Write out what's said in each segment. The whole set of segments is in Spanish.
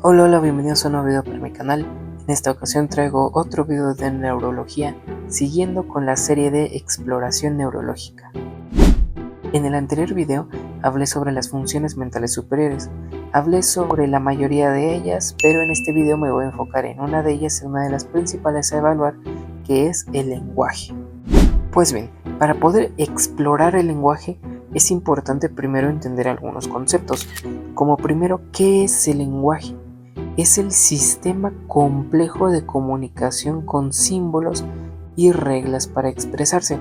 Hola, bienvenidos a un nuevo video para mi canal. En esta ocasión traigo otro video de neurología, siguiendo con la serie de exploración neurológica. En el anterior video hablé sobre las funciones mentales superiores. Hablé sobre la mayoría de ellas, pero en este video me voy a enfocar en una de ellas, una de las principales a evaluar, que es el lenguaje. Pues bien, para poder explorar el lenguaje es importante primero entender algunos conceptos. Como primero, ¿qué es el lenguaje? Es el sistema complejo de comunicación con símbolos y reglas para expresarse.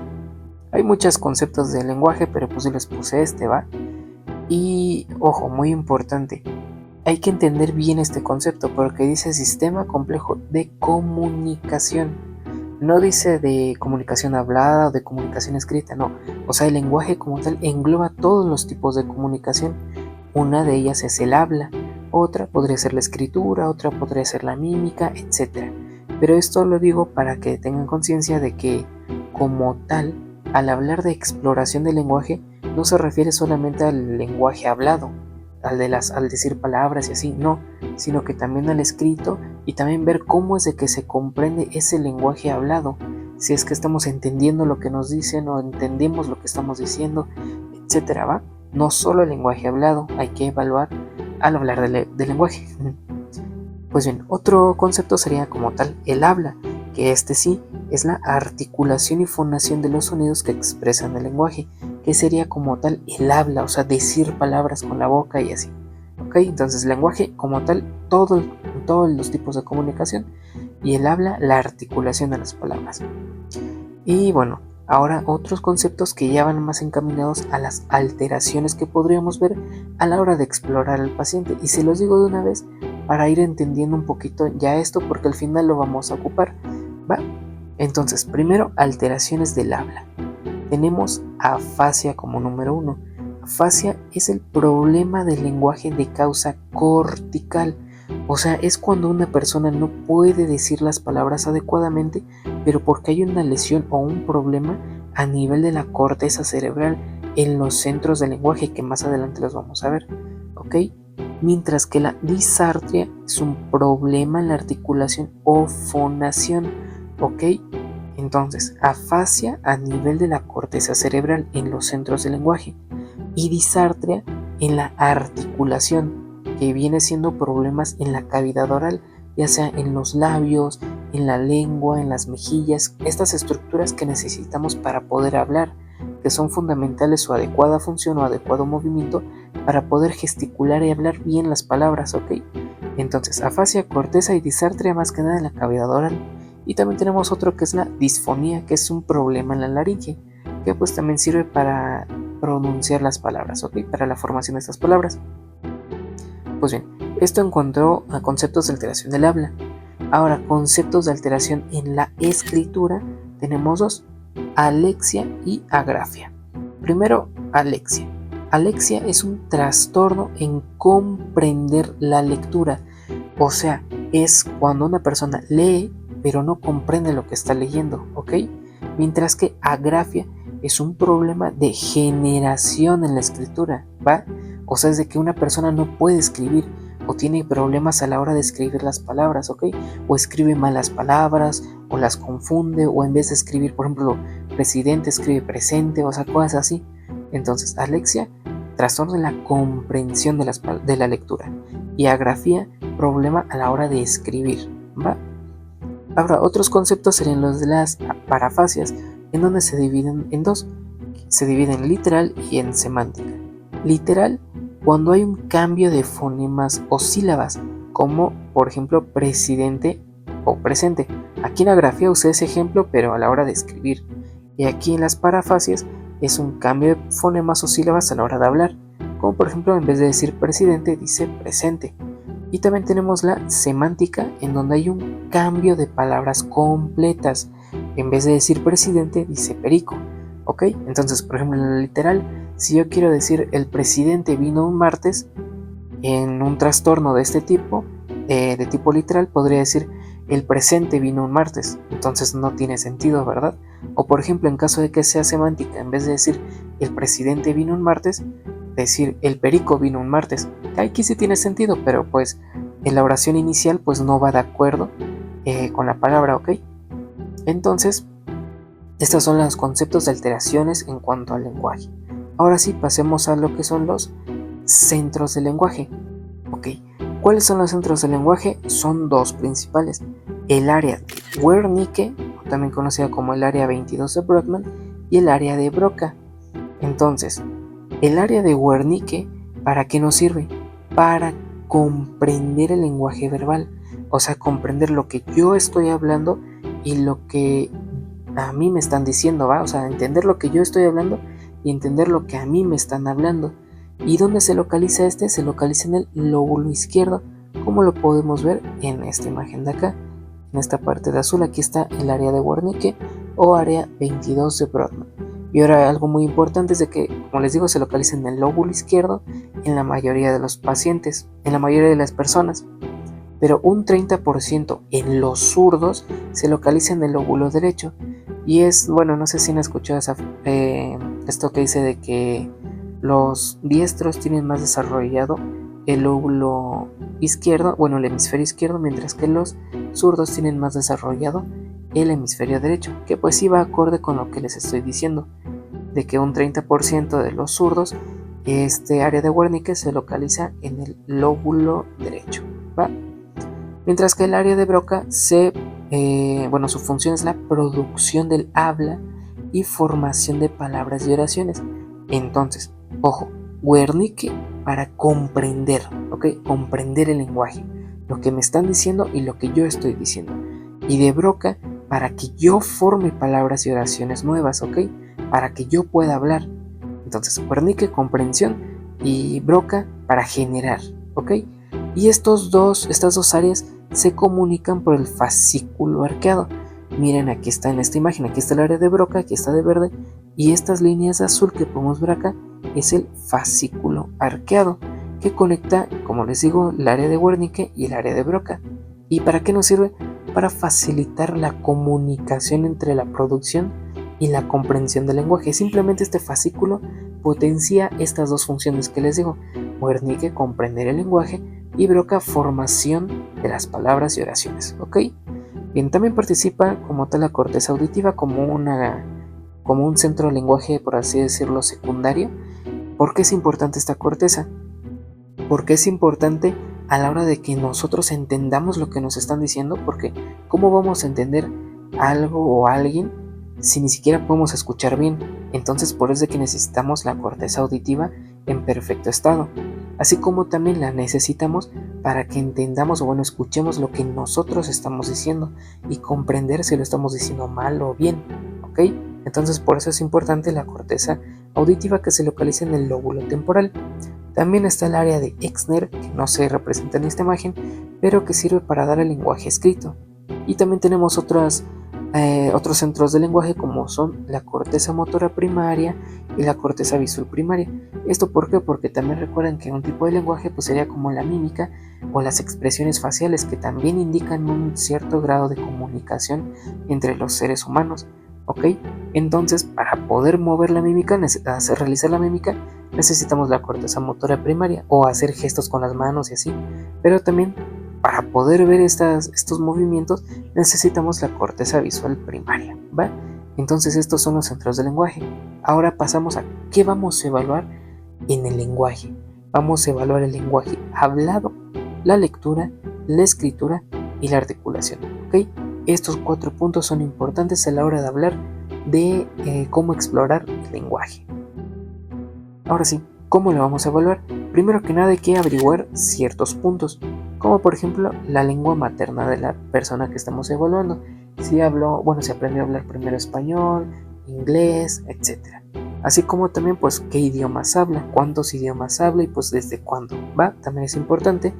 Hay muchos conceptos del lenguaje, pero pues les puse ¿va? Y ojo, muy importante, hay que entender bien este concepto porque dice sistema complejo de comunicación. No dice de comunicación hablada o de comunicación escrita, no. O sea, el lenguaje como tal engloba todos los tipos de comunicación. Una de ellas es el habla, otra podría ser la escritura, otra podría ser la mímica, etc. Pero esto lo digo para que tengan conciencia de que, como tal, al hablar de exploración del lenguaje, no se refiere solamente al lenguaje hablado, al decir palabras y así, no, sino que también al escrito y también ver cómo es de que se comprende ese lenguaje hablado, si es que estamos entendiendo lo que nos dicen o entendemos lo que estamos diciendo, etcétera, ¿va? No solo el lenguaje hablado, hay que evaluar al hablar del lenguaje. Pues bien, otro concepto sería como tal el habla, que sí es la articulación y fonación de los sonidos que expresan el lenguaje, que sería como tal el habla, o sea, decir palabras con la boca y así. ¿Ok? Entonces, lenguaje como tal, todos los tipos de comunicación, y el habla, la articulación de las palabras. Y bueno, ahora otros conceptos que ya van más encaminados a las alteraciones que podríamos ver a la hora de explorar al paciente. Y se los digo de una vez para ir entendiendo un poquito ya esto, porque al final lo vamos a ocupar, ¿va? Entonces, primero, alteraciones del habla. Tenemos afasia como número 1. Afasia es el problema del lenguaje de causa cortical. O sea, es cuando una persona no puede decir las palabras adecuadamente, pero porque hay una lesión o un problema a nivel de la corteza cerebral en los centros del lenguaje, que más adelante los vamos a ver, ¿ok? Mientras que la disartria es un problema en la articulación o fonación, ¿ok? Entonces, afasia a nivel de la corteza cerebral en los centros del lenguaje y disartria en la articulación, que viene siendo problemas en la cavidad oral, ya sea en los labios, en la lengua, en las mejillas, estas estructuras que necesitamos para poder hablar, que son fundamentales su adecuada función o adecuado movimiento para poder gesticular y hablar bien las palabras, ¿ok? Entonces, afasia, corteza y disartria más que nada en la cavidad oral. Y también tenemos otro que es la disfonía, que es un problema en la laringe, que pues también sirve para pronunciar las palabras, ¿ok? Para la formación de estas palabras. Pues bien, esto encontró a conceptos de alteración del habla. Ahora, conceptos de alteración en la escritura, tenemos dos, alexia y agrafia. Primero, alexia. Alexia es un trastorno en comprender la lectura, o sea, es cuando una persona lee pero no comprende lo que está leyendo, ¿ok? Mientras que agrafia es un problema de generación en la escritura, ¿va? O sea, es de que una persona no puede escribir o tiene problemas a la hora de escribir las palabras, ¿ok? O escribe malas palabras, o las confunde, o en vez de escribir, por ejemplo, presidente, escribe presente, o sea, cosas así. Entonces, alexia, trastorno de la comprensión de la lectura. Y agrafía, problema a la hora de escribir, ¿va? Ahora, otros conceptos serían los de las parafasias, en donde se dividen en dos. Se dividen en literal y en semántica. Literal, cuando hay un cambio de fonemas o sílabas, como por ejemplo presidente o presente. Aquí en la grafía usé ese ejemplo, pero a la hora de escribir. Y aquí en las parafasias es un cambio de fonemas o sílabas a la hora de hablar, como por ejemplo en vez de decir presidente dice presente. Y también tenemos la semántica, en donde hay un cambio de palabras completas. En vez de decir presidente dice perico, ¿ok? Entonces, por ejemplo, en el literal, si yo quiero decir el presidente vino un martes, en un trastorno de este tipo, de tipo literal, podría decir el presente vino un martes. Entonces no tiene sentido, ¿verdad? O por ejemplo, en caso de que sea semántica, en vez de decir el presidente vino un martes, decir el perico vino un martes. Aquí sí tiene sentido, pero pues en la oración inicial pues no va de acuerdo con la palabra, ¿ok? Entonces, estos son los conceptos de alteraciones en cuanto al lenguaje. Ahora sí, pasemos a lo que son los centros del lenguaje. Ok, ¿cuáles son los centros del lenguaje? Son dos principales. El área de Wernicke, también conocida como el área 22 de Brodmann, y el área de Broca. Entonces, el área de Wernicke, ¿para qué nos sirve? Para comprender el lenguaje verbal, o sea, comprender lo que yo estoy hablando y lo que a mí me están diciendo, ¿va? O sea, entender lo que yo estoy hablando y entender lo que a mí me están hablando. ¿Y dónde se localiza este? Se localiza en el lóbulo izquierdo, como lo podemos ver en esta imagen de acá. En esta parte de azul, aquí está el área de Wernicke o área 22 de Brodmann. Y ahora algo muy importante es de que, como les digo, se localiza en el lóbulo izquierdo en la mayoría de los pacientes, en la mayoría de las personas. Pero un 30% en los zurdos se localiza en el lóbulo derecho. Y es, bueno, no sé si han escuchado esto que dice de que los diestros tienen más desarrollado el lóbulo izquierdo, bueno, el hemisferio izquierdo, mientras que los zurdos tienen más desarrollado el hemisferio derecho, que pues sí va acorde con lo que les estoy diciendo, de que un 30% de los zurdos, este área de Wernicke se localiza en el lóbulo derecho, ¿va? Mientras que el área de Broca su función es la producción del habla y formación de palabras y oraciones. Entonces, ojo, Wernicke para comprender, ¿ok? Comprender el lenguaje, lo que me están diciendo y lo que yo estoy diciendo. Y de Broca para que yo forme palabras y oraciones nuevas, ¿ok? Para que yo pueda hablar. Entonces, Wernicke, comprensión, y Broca para generar, ¿ok? Y estas dos áreas se comunican por el fascículo arqueado. Miren, aquí está en esta imagen, aquí está el área de Broca, aquí está de verde, y estas líneas de azul que podemos ver acá es el fascículo arqueado, que conecta, como les digo, el área de Wernicke y el área de Broca. ¿Y para qué nos sirve? Para facilitar la comunicación entre la producción y la comprensión del lenguaje. Simplemente este fascículo potencia estas dos funciones que les digo. Wernicke, comprender el lenguaje, y Broca, formación de las palabras y oraciones, ¿ok? Bien, también participa como tal la corteza auditiva como un centro del lenguaje, por así decirlo, secundario. ¿Por qué es importante esta corteza? Porque es importante a la hora de que nosotros entendamos lo que nos están diciendo, porque ¿cómo vamos a entender algo o a alguien si ni siquiera podemos escuchar bien? Entonces por eso es que necesitamos la corteza auditiva en perfecto estado, así como también la necesitamos para que entendamos o escuchemos lo que nosotros estamos diciendo y comprender si lo estamos diciendo mal o bien, ¿ok? Entonces por eso es importante la corteza auditiva que se localiza en el lóbulo temporal. También está el área de Exner, que no se representa en esta imagen, pero que sirve para dar el lenguaje escrito. Y también tenemos otros centros del lenguaje, como son la corteza motora primaria y la corteza visual primaria. ¿Esto por qué? Porque también recuerden que un tipo de lenguaje pues sería como la mímica o las expresiones faciales, que también indican un cierto grado de comunicación entre los seres humanos, ¿ok? Entonces, para poder mover la mímica, realizar la mímica, necesitamos la corteza motora primaria o hacer gestos con las manos y así, pero también para poder ver estos movimientos necesitamos la corteza visual primaria, ¿va? Entonces estos son los centros del lenguaje. Ahora pasamos a qué vamos a evaluar en el lenguaje. Vamos a evaluar el lenguaje hablado, la lectura, la escritura y la articulación, ¿ok? Estos 4 puntos son importantes a la hora de hablar de cómo explorar el lenguaje. Ahora sí, ¿cómo lo vamos a evaluar? Primero que nada hay que averiguar ciertos puntos, como por ejemplo la lengua materna de la persona que estamos evaluando. Si aprendió a hablar primero español, inglés, etc. Así como también pues qué idiomas habla, cuántos idiomas habla y pues desde cuándo, ¿va? También es importante.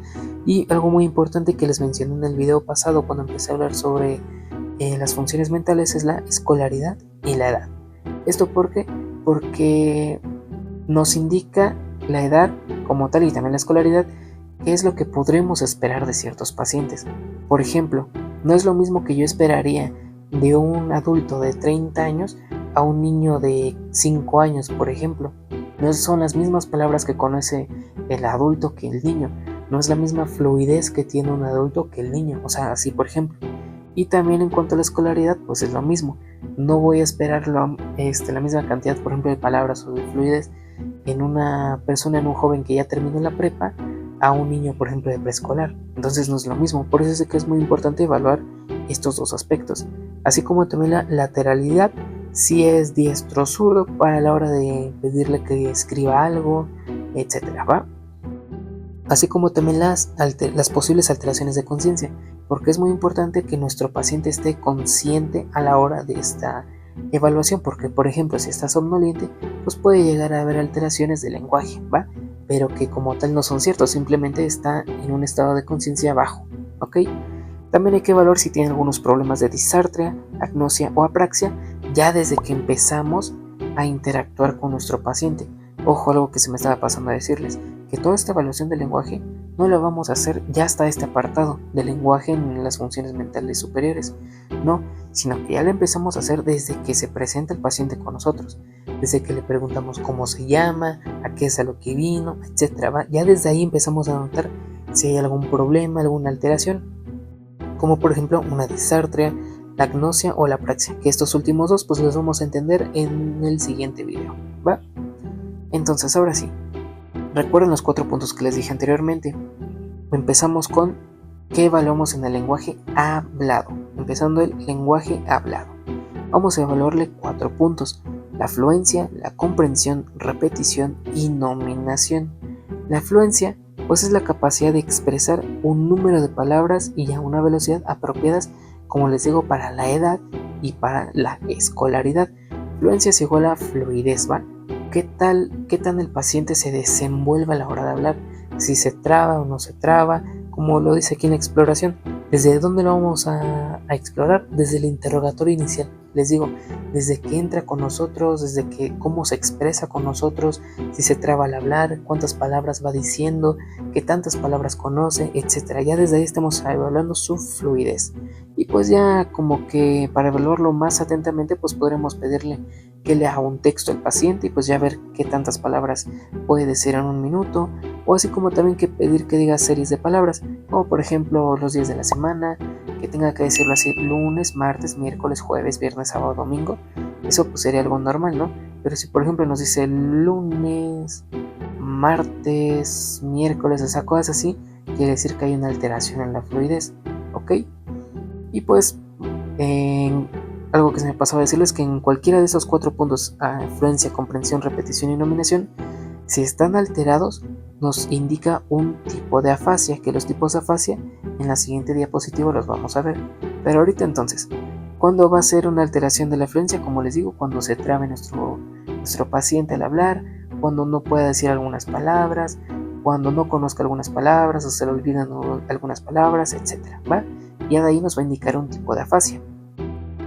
Y algo muy importante que les mencioné en el video pasado cuando empecé a hablar sobre las funciones mentales es la escolaridad y la edad. ¿Esto por qué? Porque nos indica la edad como tal y también la escolaridad, qué es lo que podremos esperar de ciertos pacientes. Por ejemplo, no es lo mismo que yo esperaría de un adulto de 30 años a un niño de 5 años, por ejemplo. No son las mismas palabras que conoce el adulto que el niño. no es la misma fluidez que tiene un adulto que el niño, o sea, así por ejemplo. Y también en cuanto a la escolaridad, pues es lo mismo. No voy a esperar la misma cantidad, por ejemplo, de palabras o de fluidez en una persona, en un joven que ya terminó la prepa, a un niño, por ejemplo, de preescolar. Entonces no es lo mismo. Por eso es que es muy importante evaluar estos dos aspectos. Así como también la lateralidad, si es diestro o zurdo, para la hora de pedirle que escriba algo, etcétera, ¿va? Así como también las posibles alteraciones de conciencia, porque es muy importante que nuestro paciente esté consciente a la hora de esta evaluación, porque por ejemplo si está somnoliente, pues puede llegar a haber alteraciones del lenguaje, ¿va? Pero que como tal no son ciertos, simplemente está en un estado de conciencia bajo, ¿ok? También hay que evaluar si tiene algunos problemas de disartria, agnosia o apraxia, ya desde que empezamos a interactuar con nuestro paciente. Ojo, algo que se me estaba pasando a decirles, que toda esta evaluación del lenguaje no la vamos a hacer ya hasta este apartado del lenguaje en las funciones mentales superiores, no, sino que ya la empezamos a hacer desde que se presenta el paciente con nosotros, desde que le preguntamos cómo se llama, a qué es a lo que vino, etc. Ya desde ahí empezamos a notar si hay algún problema, alguna alteración, como por ejemplo una disartria, la agnosia o la apraxia, que estos últimos dos pues los vamos a entender en el siguiente video, ¿va? Entonces ahora sí, recuerden los 4 puntos que les dije anteriormente. Empezamos con qué evaluamos en el lenguaje hablado. Empezando el lenguaje hablado. Vamos a evaluarle 4 puntos. La fluencia, la comprensión, repetición y nominación. La fluencia pues es la capacidad de expresar un número de palabras y a una velocidad apropiadas, como les digo, para la edad y para la escolaridad. Fluencia es igual a fluidez, ¿va? ¿Qué tan el paciente se desenvuelve a la hora de hablar? Si se traba o no se traba, como lo dice aquí en la exploración. ¿Desde dónde lo vamos a explorar? Desde el interrogatorio inicial. Les digo, desde que entra con nosotros, desde que cómo se expresa con nosotros, si se traba al hablar, cuántas palabras va diciendo, qué tantas palabras conoce, etc. Ya desde ahí estamos evaluando su fluidez. Y pues ya como que para evaluarlo más atentamente, pues podremos pedirle que lea un texto al paciente y pues ya ver qué tantas palabras puede decir en un minuto, o así como también que pedir que diga series de palabras, como por ejemplo los días de la semana, que tenga que decirlo así: lunes, martes, miércoles, jueves, viernes, sábado, domingo. Eso pues sería algo normal, ¿no? Pero si por ejemplo nos dice lunes, martes, miércoles, o sea, cosas así, quiere decir que hay una alteración en la fluidez, ¿ok? Y pues algo que se me pasaba a decirles es que en cualquiera de esos 4 puntos, fluencia, comprensión, repetición y nominación, si están alterados, nos indica un tipo de afasia, que los tipos de afasia en la siguiente diapositiva los vamos a ver. Pero ahorita entonces, ¿cuándo va a ser una alteración de la fluencia? Como les digo, cuando se trabe nuestro paciente al hablar, cuando no pueda decir algunas palabras, cuando no conozca algunas palabras o se le olvidan algunas palabras, etc. ¿va? Y de ahí nos va a indicar un tipo de afasia.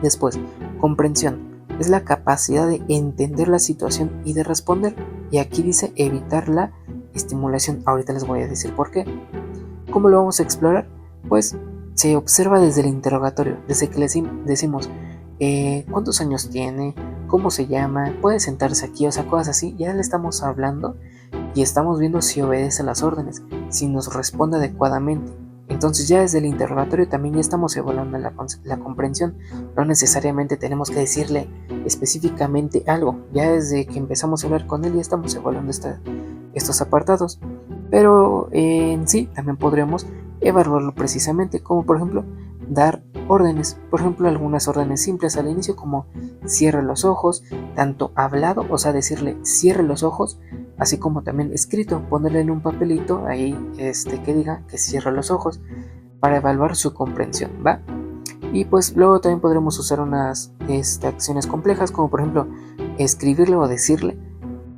Después, comprensión. Es la capacidad de entender la situación y de responder. Y aquí dice evitar la estimulación. Ahorita les voy a decir por qué. ¿Cómo lo vamos a explorar? Pues se observa desde el interrogatorio, desde que le decimos cuántos años tiene, cómo se llama, puede sentarse aquí, o sea, cosas así. Ya le estamos hablando y estamos viendo si obedece las órdenes, si nos responde adecuadamente. Entonces ya desde el interrogatorio también ya estamos evaluando la comprensión. No necesariamente tenemos que decirle específicamente algo. Ya desde que empezamos a hablar con él ya estamos evaluando estos apartados. Pero en sí también podríamos evaluarlo precisamente, como por ejemplo dar órdenes. Por ejemplo, algunas órdenes simples al inicio, como cierre los ojos, tanto hablado, o sea, decirle cierre los ojos, así como también escrito, ponerle en un papelito ahí que diga que cierre los ojos, para evaluar su comprensión, ¿va? Y pues luego también podremos usar unas acciones complejas, como por ejemplo escribirle o decirle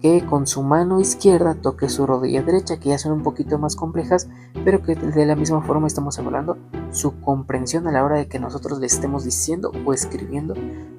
que con su mano izquierda toque su rodilla derecha, que ya son un poquito más complejas, pero que de la misma forma estamos evaluando su comprensión a la hora de que nosotros le estemos diciendo o escribiendo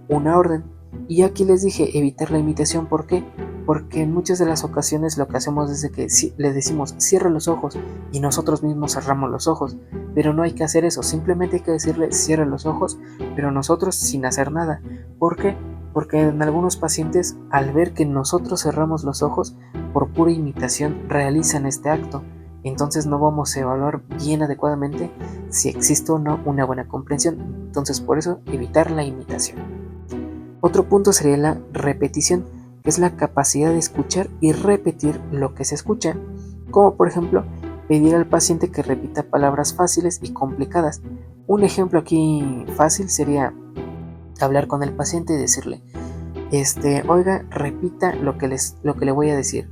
una orden. Y aquí les dije evitar la imitación. ¿Por qué? Porque en muchas de las ocasiones lo que hacemos es que le decimos cierre los ojos y nosotros mismos cerramos los ojos, pero no hay que hacer eso. Simplemente hay que decirle cierre los ojos, pero nosotros sin hacer nada. ¿Por qué? Porque en algunos pacientes, al ver que nosotros cerramos los ojos, por pura imitación realizan este acto. entonces no vamos a evaluar bien adecuadamente si existe o no una buena comprensión. Entonces por eso evitar la imitación. Otro punto sería la repetición, que es la capacidad de escuchar y repetir lo que se escucha, como por ejemplo pedir al paciente que repita palabras fáciles y complicadas. Un ejemplo aquí fácil sería hablar con el paciente y decirle, oiga, repita lo que le voy a decir.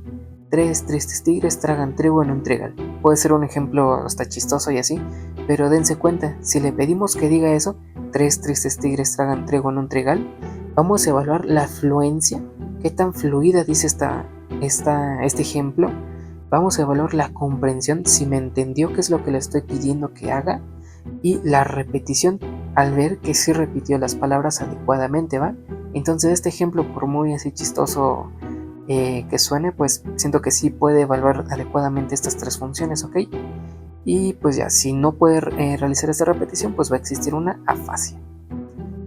3 tristes tigres tragan trigo en un trigal. Puede ser un ejemplo hasta chistoso y así, pero dense cuenta, si le pedimos que diga eso, 3 tristes tigres tragan trigo en un trigal, vamos a evaluar la fluencia, qué tan fluida dice este ejemplo. Vamos a evaluar la comprensión, si me entendió qué es lo que le estoy pidiendo que haga, y la repetición, al ver que sí repitió las palabras adecuadamente, ¿va? Entonces este ejemplo, por muy así chistoso que suene, pues siento que sí puede evaluar adecuadamente estas 3 funciones, ¿ok? Y pues ya, si no puede realizar esta repetición, pues va a existir una afasia.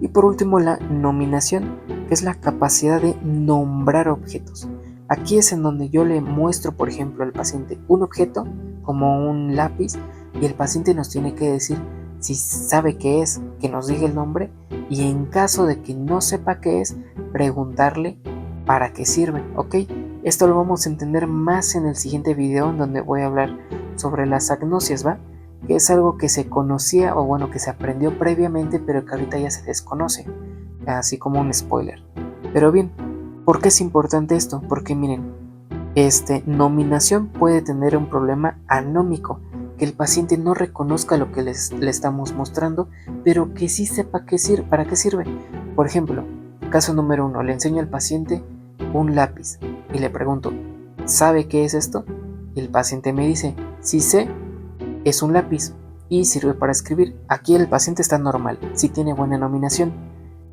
Y por último, la nominación, que es la capacidad de nombrar objetos. Aquí es en donde yo le muestro, por ejemplo, al paciente un objeto, como un lápiz, y el paciente nos tiene que decir si sabe qué es, que nos diga el nombre, y en caso de que no sepa qué es, preguntarle para qué sirve, ¿ok? Esto lo vamos a entender más en el siguiente video, en donde voy a hablar sobre las agnosias, ¿va? Que es algo que se conocía, o bueno, que se aprendió previamente, pero que ahorita ya se desconoce, así como un spoiler. Pero bien, ¿por qué es importante esto? Porque miren, nominación puede tener un problema anómico, que el paciente no reconozca lo que le estamos mostrando, pero que sí sepa para qué sirve. Por ejemplo, caso número 1, le enseño al paciente un lápiz y le pregunto, ¿sabe qué es esto? Y el paciente me dice, sí sé, es un lápiz y sirve para escribir. Aquí el paciente está normal, sí tiene buena nominación,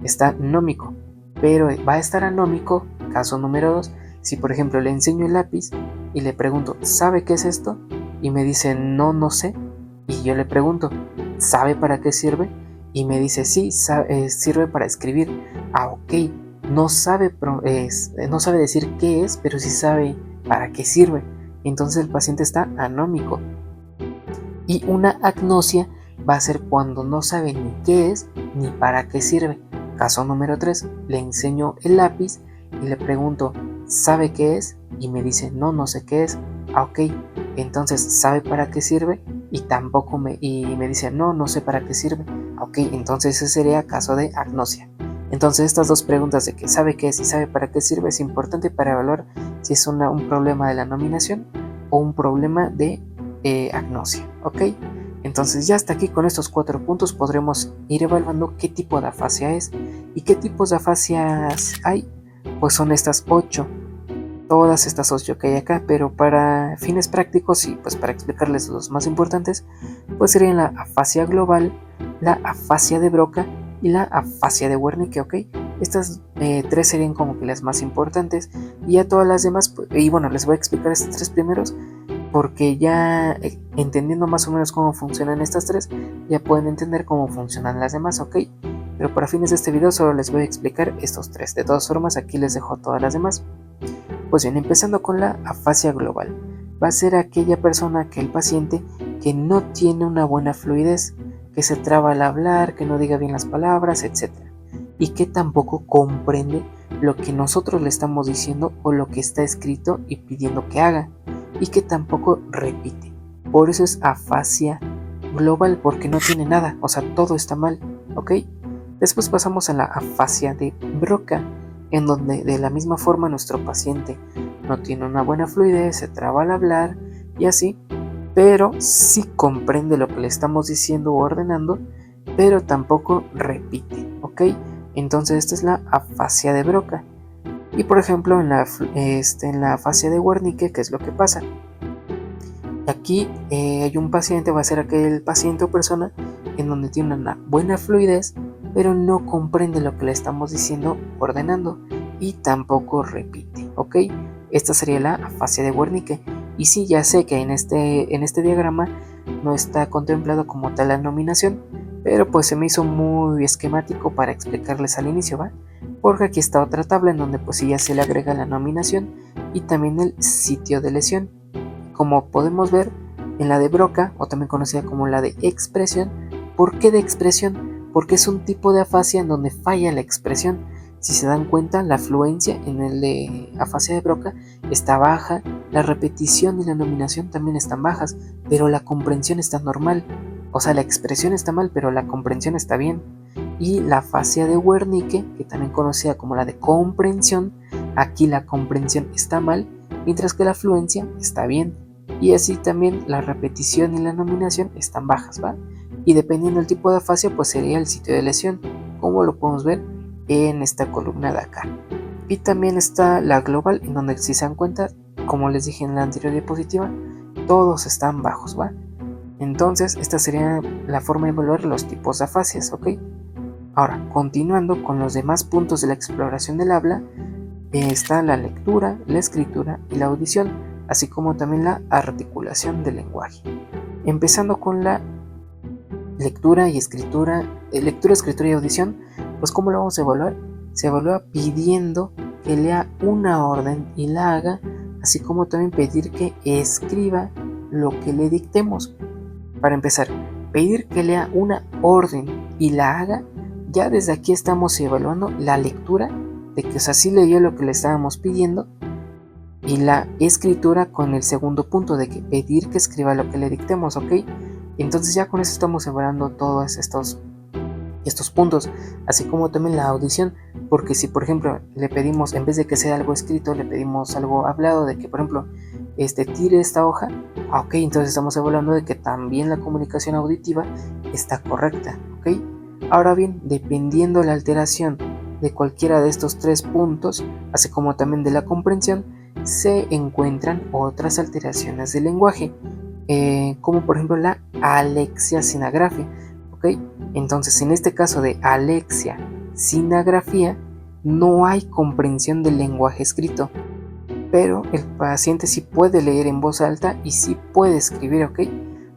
está nómico, pero va a estar anómico, caso número 2, si por ejemplo le enseño el lápiz y le pregunto, ¿sabe qué es esto? Y me dice, no sé, y yo le pregunto, ¿sabe para qué sirve? Y me dice, sí, sirve para escribir. Ok, no sabe decir qué es, pero sí sabe para qué sirve. Entonces el paciente está anómico. Y una agnosia va a ser cuando no sabe ni qué es ni para qué sirve. Caso número 3, le enseño el lápiz y le pregunto, ¿sabe qué es? Y me dice, no sé qué es. Ok, entonces ¿sabe para qué sirve? Y me dice, no sé para qué sirve. Ok, entonces ese sería caso de agnosia. Entonces estas 2 preguntas de que sabe qué es y sabe para qué sirve es importante para evaluar si es un problema de la nominación o un problema de agnosia, ¿ok? Entonces ya hasta aquí con estos 4 puntos podremos ir evaluando qué tipo de afasia es. ¿Y qué tipos de afasias hay? Pues son estas 8, todas estas 8 que hay acá, pero para fines prácticos y pues para explicarles los más importantes, pues serían la afasia global, la afasia de Broca y la afasia de Wernicke, ¿ok? Estas 3 serían como que las más importantes, y ya todas las demás, y bueno, les voy a explicar estos 3 primeros, porque ya entendiendo más o menos cómo funcionan estas 3, ya pueden entender cómo funcionan las demás, ¿ok? Pero para fines de este video solo les voy a explicar estos 3, de todas formas aquí les dejo todas las demás. Pues bien, empezando con la afasia global, va a ser aquella persona, el paciente, que no tiene una buena fluidez, que se traba al hablar, que no diga bien las palabras, etc. Y que tampoco comprende lo que nosotros le estamos diciendo o lo que está escrito y pidiendo que haga, y que tampoco repite. Por eso es afasia global, porque no tiene nada, o sea, todo está mal, ¿ok? Después pasamos a la afasia de Broca, en donde de la misma forma nuestro paciente no tiene una buena fluidez, se traba al hablar y así, pero sí comprende lo que le estamos diciendo o ordenando, pero tampoco repite, ¿ok? Entonces esta es la afasia de Broca. Y por ejemplo en la afasia de Wernicke, ¿qué es lo que pasa? Aquí hay un paciente, va a ser aquel paciente o persona en donde tiene una buena fluidez, pero no comprende lo que le estamos diciendo, ordenando, y tampoco repite, ¿ok? Esta sería la afasia de Wernicke. Y sí, ya sé que en este diagrama no está contemplado como tal la nominación, pero pues se me hizo muy esquemático para explicarles al inicio, ¿va? Porque aquí está otra tabla en donde pues sí ya se le agrega la nominación y también el sitio de lesión. Como podemos ver, En la de Broca, o también conocida como la de expresión. ¿Por qué de expresión? Porque es un tipo de afasia en donde falla la expresión. Si se dan cuenta, la fluencia en el de afasia de Broca está baja, la repetición y la nominación también están bajas, pero la comprensión está normal. O sea, la expresión está mal, pero la comprensión está bien. Y la afasia de Wernicke, que también conocida como la de comprensión, aquí la comprensión está mal, mientras que la fluencia está bien. Y así también la repetición y la nominación están bajas, ¿va? Y dependiendo del tipo de afasia, pues sería el sitio de lesión, como lo podemos ver en esta columna de acá. Y también está la global, en donde si se dan cuenta, como les dije en la anterior diapositiva, todos están bajos, ¿va? Entonces, esta sería la forma de evaluar los tipos de afasias, ¿ok? Ahora, continuando con los demás puntos de la exploración del habla, está la lectura, la escritura y la audición, así como también la articulación del lenguaje. Empezando con la lectura, escritura y audición, pues ¿cómo lo vamos a evaluar? Se evalúa pidiendo que lea una orden y la haga, así como también pedir que escriba lo que le dictemos. Para empezar, pedir que lea una orden y la haga, ya desde aquí estamos evaluando la lectura, de que sí leyó lo que le estábamos pidiendo, y la escritura con el segundo punto, de que pedir que escriba lo que le dictemos, ¿ok? Entonces ya con eso estamos evaluando todos estos puntos, así como también la audición, porque si por ejemplo le pedimos, en vez de que sea algo escrito, le pedimos algo hablado, de que por ejemplo tire esta hoja, ok, entonces estamos evaluando de que también la comunicación auditiva está correcta, ok. Ahora bien, dependiendo de la alteración de cualquiera de estos 3 puntos, así como también de la comprensión, se encuentran otras alteraciones del lenguaje, como por ejemplo la alexia sinagrafia, ok. Entonces en este caso de alexia sinagrafía no hay comprensión del lenguaje escrito, pero el paciente sí puede leer en voz alta y sí puede escribir, ok.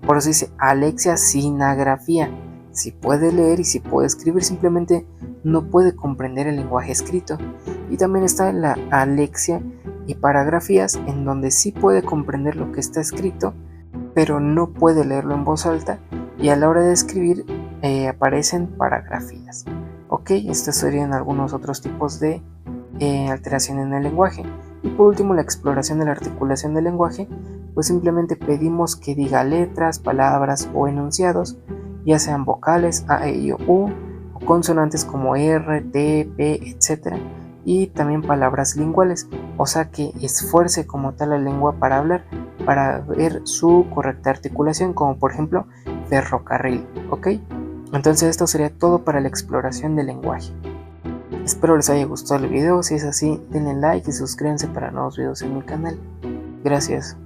Por eso dice alexia sinagrafía, sí puede leer y sí puede escribir, simplemente no puede comprender el lenguaje escrito. Y también está la alexia y paragrafías, en donde sí puede comprender lo que está escrito, pero no puede leerlo en voz alta, y a la hora de escribir aparecen paragrafías, ok. Estos serían algunos otros tipos de alteración en el lenguaje. Y por último, la exploración de la articulación del lenguaje, pues simplemente pedimos que diga letras, palabras o enunciados, ya sean vocales A, E, I, O, U, o consonantes como R, T, P, etc. Y también palabras linguales, o sea que esfuerce como tal la lengua para hablar, para ver su correcta articulación, como por ejemplo ferrocarril, ok. Entonces esto sería todo para la exploración del lenguaje. Espero les haya gustado el video, si es así denle like y suscríbanse para nuevos videos en mi canal. Gracias.